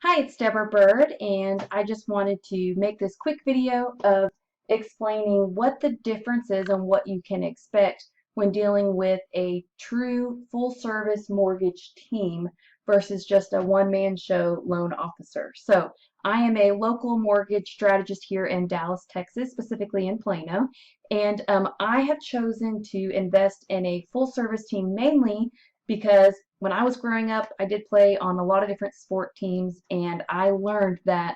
Hi, it's Deborah Bird, and I just wanted to make this quick video of explaining what the difference is and what you can expect when dealing with a true full-service mortgage team versus just a one-man show loan officer. So I am a local mortgage strategist here in Dallas, Texas, specifically in Plano, and I have chosen to invest in a full-service team mainly because when I was growing up, I did play on a lot of different sport teams, and I learned that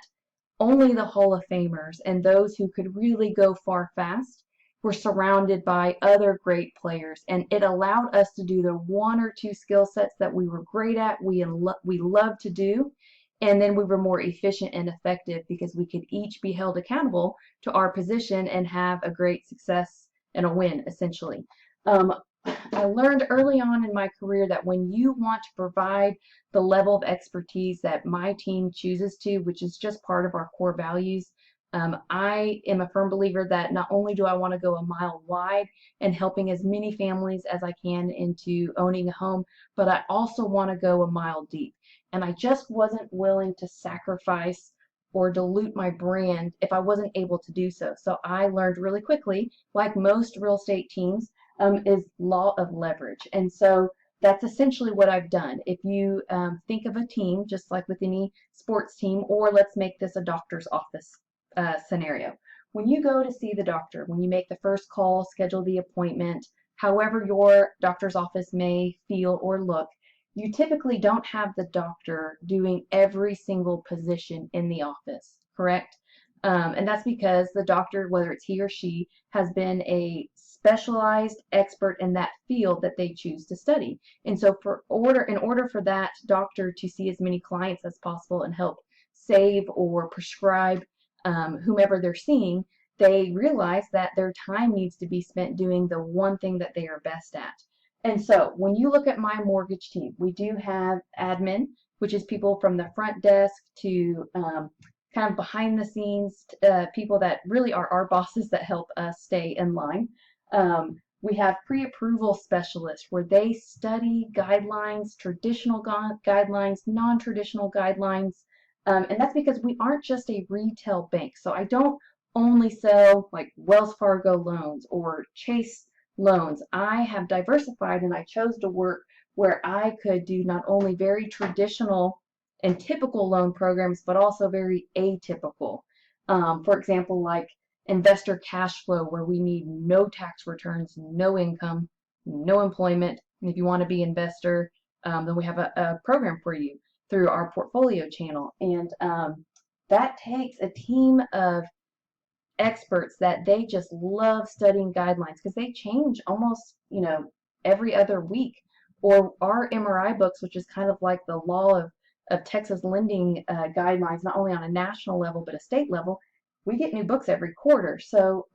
only the Hall of Famers and those who could really go far fast were surrounded by other great players, and it allowed us to do the one or two skill sets that we were great at, we loved to do, and then we were more efficient and effective because we could each be held accountable to our position and have a great success and a win, essentially. Um, I learned early on in my career that when you want to provide the level of expertise that my team chooses to, which is just part of our core values, I am a firm believer that not only do I want to go a mile wide and helping as many families as I can into owning a home, but I also want to go a mile deep. And I just wasn't willing to sacrifice or dilute my brand if I wasn't able to do so. So I learned really quickly, like most real estate teams, is law of leverage. And so that's essentially what I've done. If you think of a team, just like with any sports team, or let's make this a doctor's office scenario. When you go to see the doctor, when you make the first call, schedule the appointment, however your doctor's office may feel or look, you typically don't have the doctor doing every single position in the office, correct? And that's because the doctor, whether it's he or she, has been a specialized expert in that field that they choose to study. And so in order for that doctor to see as many clients as possible and help save or prescribe whomever they're seeing, they realize that their time needs to be spent doing the one thing that they are best at. And so when you look at my mortgage team, we do have admin, which is people from the front desk to kind of behind the scenes people that really are our bosses that help us stay in line. We have pre-approval specialists where they study guidelines, traditional guidelines, non-traditional guidelines, and that's because we aren't just a retail bank. So I don't only sell like Wells Fargo loans or Chase loans. I have diversified and I chose to work where I could do not only very traditional and typical loan programs, but also very atypical. For example, like investor cash flow, where we need no tax returns, no income, no employment. And if you want to be investor, then we have a program for you through our portfolio channel. And that takes a team of experts that they just love studying guidelines because they change almost, every other week. Or our MRI books, which is kind of like the law of Texas lending guidelines, not only on a national level but a state level, we get new books every quarter. So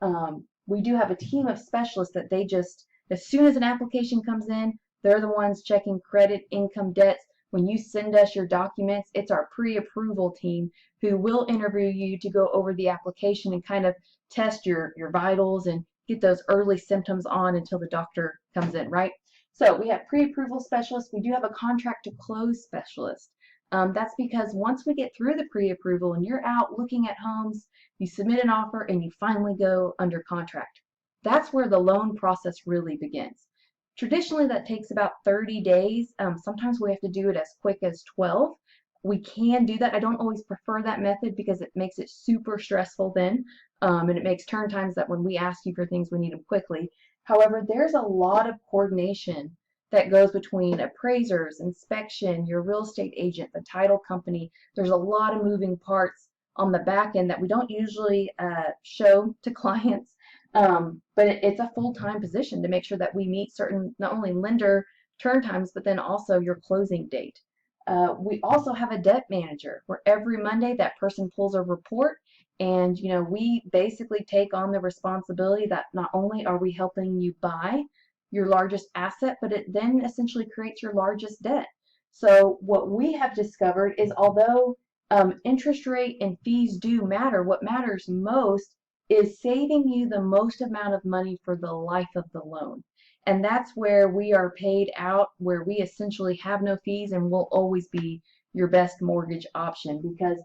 we do have a team of specialists that they just, as soon as an application comes in, they're the ones checking credit, income, debts. When you send us your documents, it's our pre-approval team who will interview you to go over the application and kind of test your vitals and get those early symptoms on until the doctor comes in, right? So we have pre-approval specialists. We do have a contract to close specialist. That's because once we get through the pre-approval and you're out looking at homes, you submit an offer and you finally go under contract. That's where the loan process really begins. Traditionally, that takes about 30 days. Sometimes we have to do it as quick as 12. We can do that. I don't always prefer that method because it makes it super stressful then, and it makes turn times that when we ask you for things, we need them quickly. However, there's a lot of coordination that goes between appraisers, inspection, your real estate agent, the title company. There's a lot of moving parts on the back end that we don't usually show to clients, but it's a full-time position to make sure that we meet certain, not only lender turn times, but then also your closing date. We also have a debt manager where every Monday that person pulls a report, and we basically take on the responsibility that not only are we helping you buy your largest asset, but it then essentially creates your largest debt. So what we have discovered is although interest rate and fees do matter, what matters most is saving you the most amount of money for the life of the loan. And that's where we are paid out, where we essentially have no fees and will always be your best mortgage option, because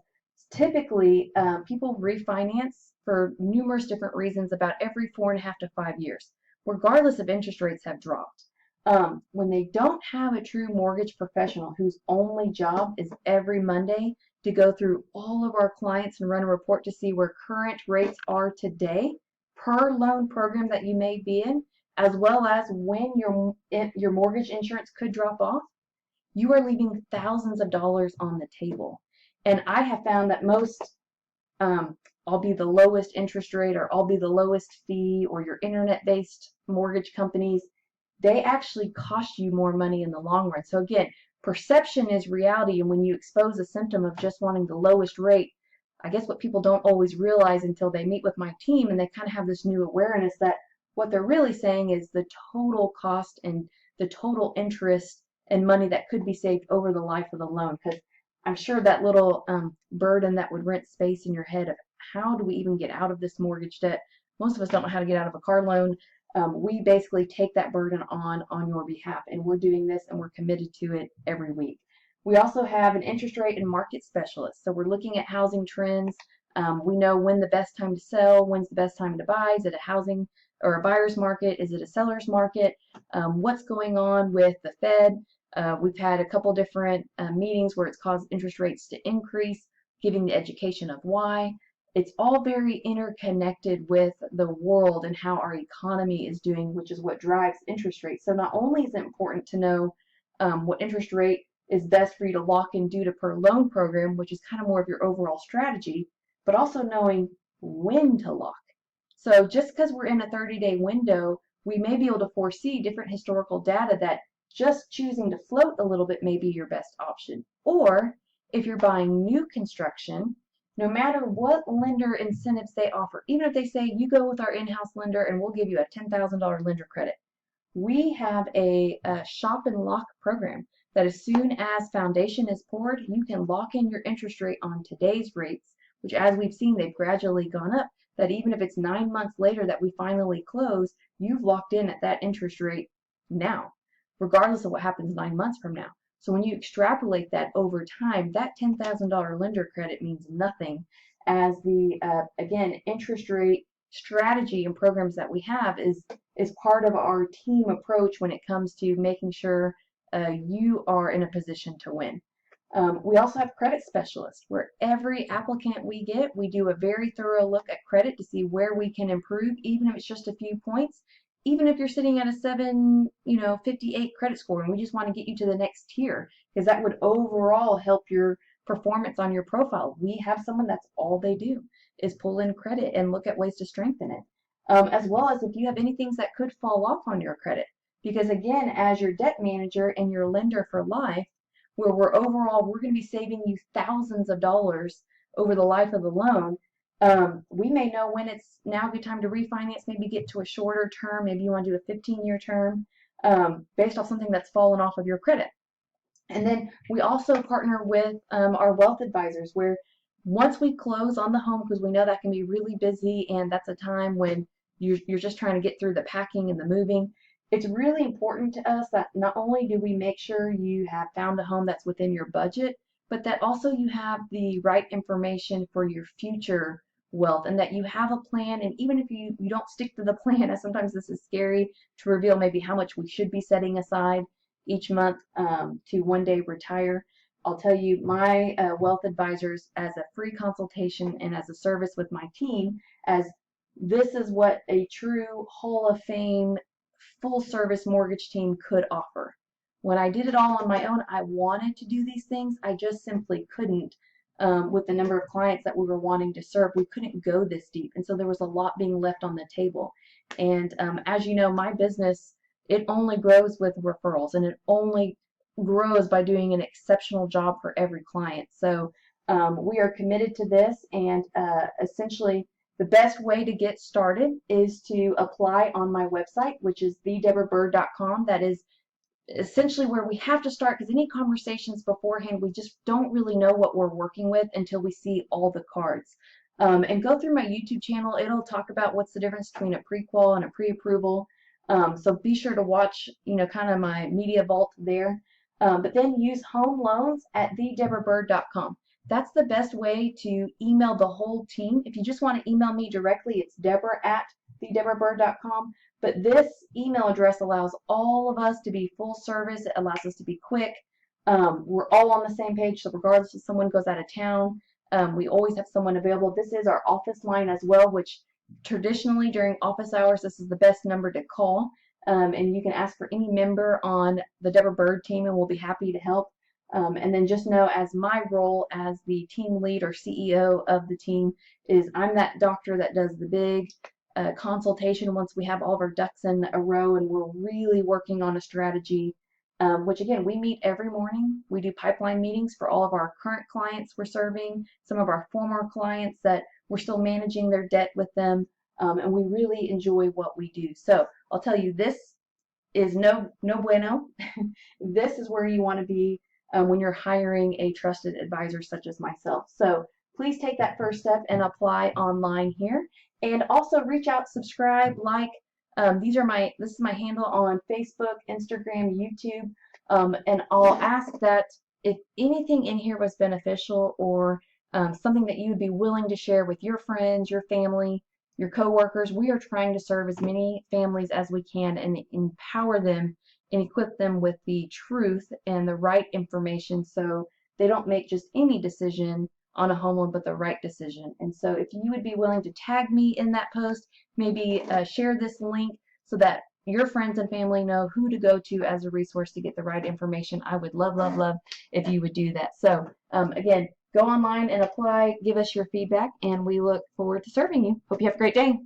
typically people refinance for numerous different reasons about every 4.5 to 5 years, regardless if interest rates have dropped. When they don't have a true mortgage professional whose only job is every Monday to go through all of our clients and run a report to see where current rates are today per loan program that you may be in, as well as when your mortgage insurance could drop off, you are leaving thousands of dollars on the table. And I have found that most, I'll be the lowest interest rate or I'll be the lowest fee, or your internet-based mortgage companies, they actually cost you more money in the long run. So again, perception is reality, and when you expose a symptom of just wanting the lowest rate, I guess what people don't always realize until they meet with my team and they kind of have this new awareness that what they're really saying is the total cost and the total interest and money that could be saved over the life of the loan. Because I'm sure that little burden that would rent space in your head of how do we even get out of this mortgage debt? Most of us don't know how to get out of a car loan. We basically take that burden on your behalf, and we're doing this and we're committed to it every week. We also have an interest rate and market specialist. So we're looking at housing trends. We know when the best time to sell, when's the best time to buy. Is it a housing or a buyer's market? Is it a seller's market? What's going on with the Fed? We've had a couple different meetings where it's caused interest rates to increase, giving the education of why. It's all very interconnected with the world and how our economy is doing, which is what drives interest rates. So not only is it important to know what interest rate is best for you to lock in due to per loan program, which is kind of more of your overall strategy, but also knowing when to lock. So just because we're in a 30-day window, we may be able to foresee different historical data that just choosing to float a little bit may be your best option. Or if you're buying new construction, no matter what lender incentives they offer, even if they say you go with our in-house lender and we'll give you a $10,000 lender credit, we have a shop and lock program that as soon as foundation is poured, you can lock in your interest rate on today's rates, which as we've seen, they've gradually gone up, that even if it's 9 months later that we finally close, you've locked in at that interest rate now, regardless of what happens 9 months from now. So when you extrapolate that over time, that $10,000 lender credit means nothing, as the, again, interest rate strategy and programs that we have is part of our team approach when it comes to making sure you are in a position to win. We also have credit specialists, where every applicant we get, we do a very thorough look at credit to see where we can improve, even if it's just a few points. Even if you're sitting at a 758 credit score and we just want to get you to the next tier, because that would overall help your performance on your profile. We have someone that's all they do is pull in credit and look at ways to strengthen it. As well as if you have any things that could fall off on your credit. Because again, as your debt manager and your lender for life, where we're going to be saving you thousands of dollars over the life of the loan, we may know when it's now a good time to refinance, maybe get to a shorter term, maybe you want to do a 15-year term, based off something that's fallen off of your credit. And then we also partner with our wealth advisors, where once we close on the home, because we know that can be really busy and that's a time when you're just trying to get through the packing and the moving, it's really important to us that not only do we make sure you have found a home that's within your budget, but that also you have the right information for your future wealth, and that you have a plan. And even if you don't stick to the plan, as sometimes this is scary to reveal maybe how much we should be setting aside each month to one day retire, I'll tell you, my wealth advisors, as a free consultation and as a service with my team, as this is what a true Hall of Fame full service mortgage team could offer. When I did it all on my own, I wanted to do these things. I just simply couldn't. With the number of clients that we were wanting to serve, we couldn't go this deep. And so there was a lot being left on the table. And as you know, my business, it only grows with referrals, and it only grows by doing an exceptional job for every client. So we are committed to this, and essentially the best way to get started is to apply on my website, which is thedeborahbird.com. That is essentially where we have to start, because any conversations beforehand, we just don't really know what we're working with until we see all the cards. And go through my YouTube channel. It'll talk about what's the difference between a pre-qual and a pre-approval. So be sure to watch, kind of my media vault there. But then use homeloans@thedeborahbird.com. That's the best way to email the whole team. If you just want to email me directly, it's deborah@thedeborahbird.com. But this email address allows all of us to be full service. It allows us to be quick. We're all on the same page, so regardless if someone goes out of town, we always have someone available. This is our office line as well, which traditionally during office hours, this is the best number to call. And you can ask for any member on the Deborah Bird team, and we'll be happy to help. And then just know, as my role as the team lead or CEO of the team is, I'm that doctor that does the big consultation once we have all of our ducks in a row and we're really working on a strategy. Which again, we meet every morning. We do pipeline meetings for all of our current clients we're serving, some of our former clients that we're still managing their debt with them, and we really enjoy what we do. So I'll tell you, this is no bueno. This is where you want to be when you're hiring a trusted advisor such as myself. So please take that first step and apply online here. And also reach out, subscribe, like. This is my handle on Facebook, Instagram, YouTube. And I'll ask that if anything in here was beneficial or something that you would be willing to share with your friends, your family, your coworkers. We are trying to serve as many families as we can and empower them and equip them with the truth and the right information so they don't make just any decision on a home loan, but the right decision. And so if you would be willing to tag me in that post, maybe share this link so that your friends and family know who to go to as a resource to get the right information. I would love, love, love if you would do that. So again, go online and apply, give us your feedback, and we look forward to serving you. Hope you have a great day.